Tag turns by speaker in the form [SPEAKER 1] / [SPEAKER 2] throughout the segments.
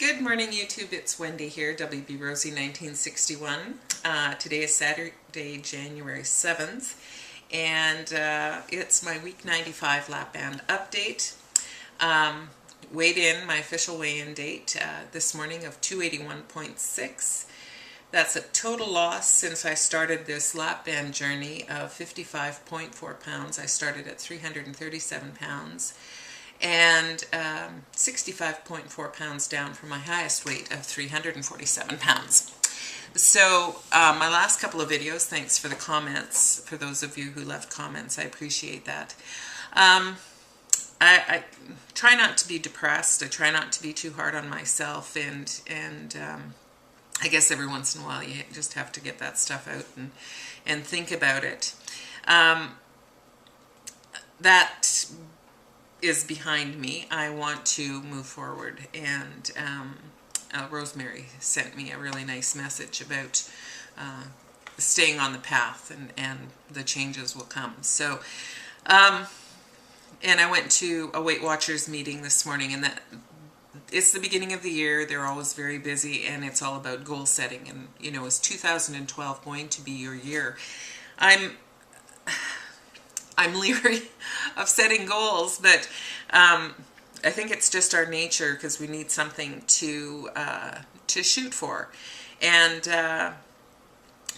[SPEAKER 1] Good morning, YouTube. It's Wendy here, WB Rosie 1961. Today is Saturday, January 7th, and it's my week 95 Lapband update. Weighed in, my official weigh-in date this morning of 281.6. That's a total loss since I started this Lapband journey of 55.4 pounds. I started at 337 pounds. And 65.4 pounds down from my highest weight of 347 pounds. So my last couple of videos, thanks for the comments, for those of you who left comments, I appreciate that. I try not to be depressed, I try not to be too hard on myself, and I guess every once in a while you just have to get that stuff out and think about it. That is behind me. I want to move forward, and Rosemary sent me a really nice message about staying on the path, and the changes will come. So and I went to a Weight Watchers meeting this morning, and that it's the beginning of the year. They're always very busy, and it's all about goal setting. And you know, is 2012 going to be your year? I'm leery of setting goals, but I think it's just our nature, because we need something to shoot for. And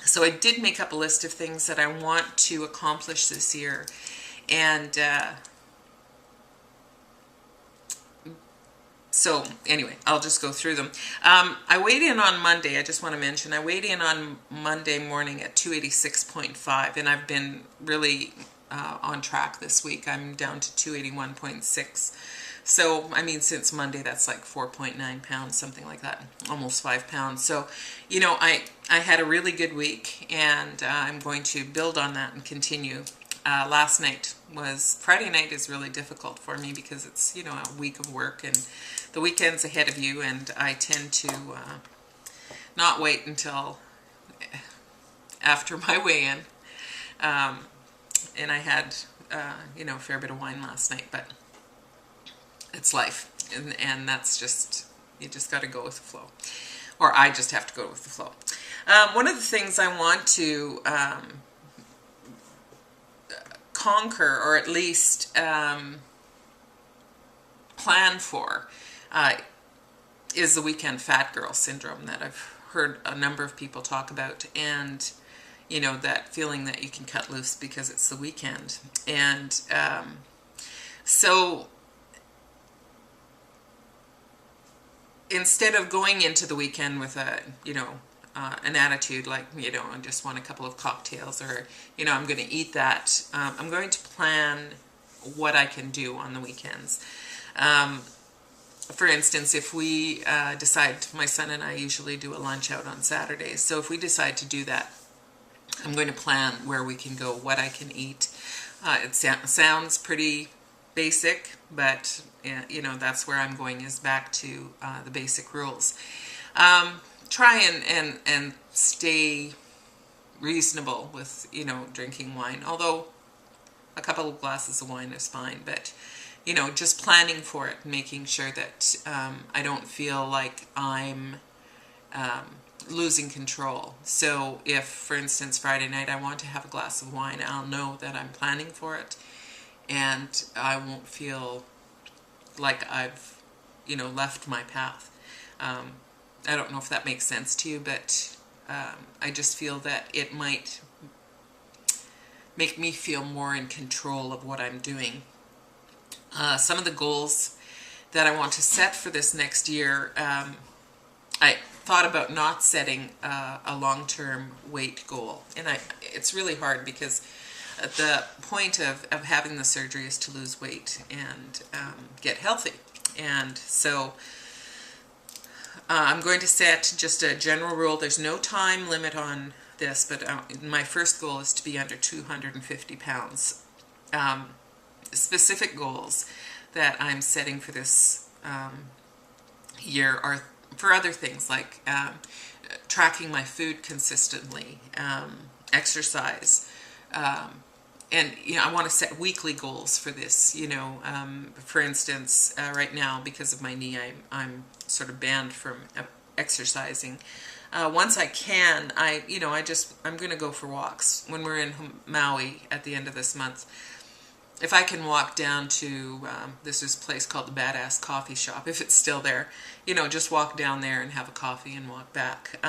[SPEAKER 1] so I did make up a list of things that I want to accomplish this year, and so anyway, I'll just go through them. I weighed in on Monday. I just want to mention I weighed in on Monday morning at 286.5, and I've been really on track this week. I'm down to 281.6. So, I mean, since Monday, that's like 4.9 pounds, something like that, almost 5 pounds. So, you know, I had a really good week, and I'm going to build on that and continue. Friday night is really difficult for me because it's, you know, a week of work and the weekend's ahead of you, and I tend to not wait until after my weigh-in. And I had, you know, a fair bit of wine last night, but it's life, and that's just, you just got to go with the flow, or I just have to go with the flow. One of the things I want to conquer, or at least plan for, is the weekend fat girl syndrome that I've heard a number of people talk about, and you know, that feeling that you can cut loose because it's the weekend. And so instead of going into the weekend with a, you know, an attitude like, you know, I just want a couple of cocktails, or, you know, I'm going to eat that, I'm going to plan what I can do on the weekends. For instance, if we decide, my son and I usually do a lunch out on Saturdays, so if we decide to do that, I'm going to plan where we can go, what I can eat. It sounds pretty basic, but you know, that's where I'm going, is back to the basic rules. Try and stay reasonable with, you know, drinking wine, although a couple of glasses of wine is fine, but you know, just planning for it, making sure that I don't feel like I'm losing control. So if, for instance, Friday night I want to have a glass of wine, I'll know that I'm planning for it, and I won't feel like I've, you know, left my path. I don't know if that makes sense to you, but I just feel that it might make me feel more in control of what I'm doing. Some of the goals that I want to set for this next year, I thought about not setting a long-term weight goal, and it's really hard because the point of having the surgery is to lose weight and get healthy. And so I'm going to set just a general rule. There's no time limit on this, but my first goal is to be under 250 pounds. Specific goals that I'm setting for this year are for other things, like tracking my food consistently, exercise, and I want to set weekly goals for this. For instance, right now because of my knee, I'm sort of banned from exercising. Once I can, I'm going to go for walks when we're in Maui at the end of this month. If I can walk down to this place called the Badass Coffee Shop, if it's still there, just walk down there and have a coffee and walk back.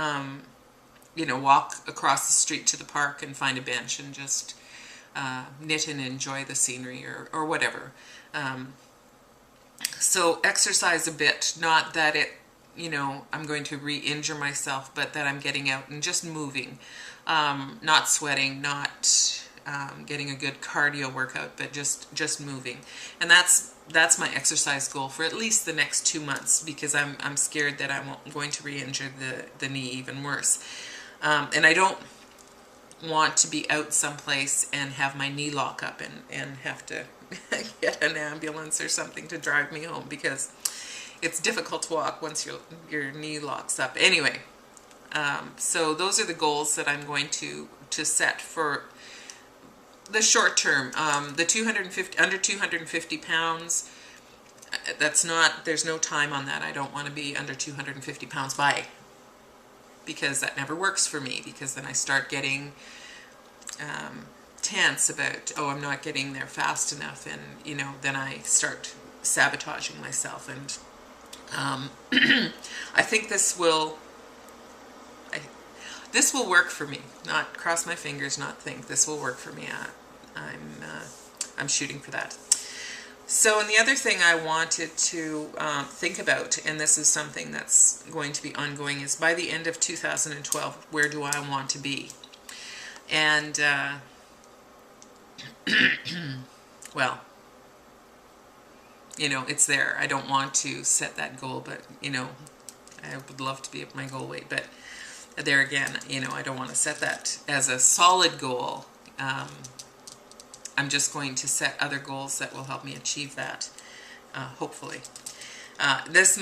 [SPEAKER 1] Walk across the street to the park and find a bench and just knit and enjoy the scenery or whatever. So exercise a bit, not that I'm going to re-injure myself, but that I'm getting out and just moving, not sweating, not getting a good cardio workout, but just moving. And that's my exercise goal for at least the next 2 months, because I'm scared that I'm going to re-injure the knee even worse. And I don't want to be out someplace and have my knee lock up and have to get an ambulance or something to drive me home, because it's difficult to walk once your knee locks up. Anyway, so those are the goals that I'm going to set for the short term. The 250 under 250 pounds. There's no time on that. I don't want to be under 250 pounds because that never works for me, because then I start getting tense about, I'm not getting there fast enough, and then I start sabotaging myself. And I think this will work for me. Not cross my fingers, not think. This will work for me. I'm shooting for that. So, and the other thing I wanted to think about, and this is something that's going to be ongoing, is by the end of 2012, where do I want to be? And, well, it's there. I don't want to set that goal, but, I would love to be at my goal weight. But there again, I don't want to set that as a solid goal. I'm just going to set other goals that will help me achieve that, hopefully. This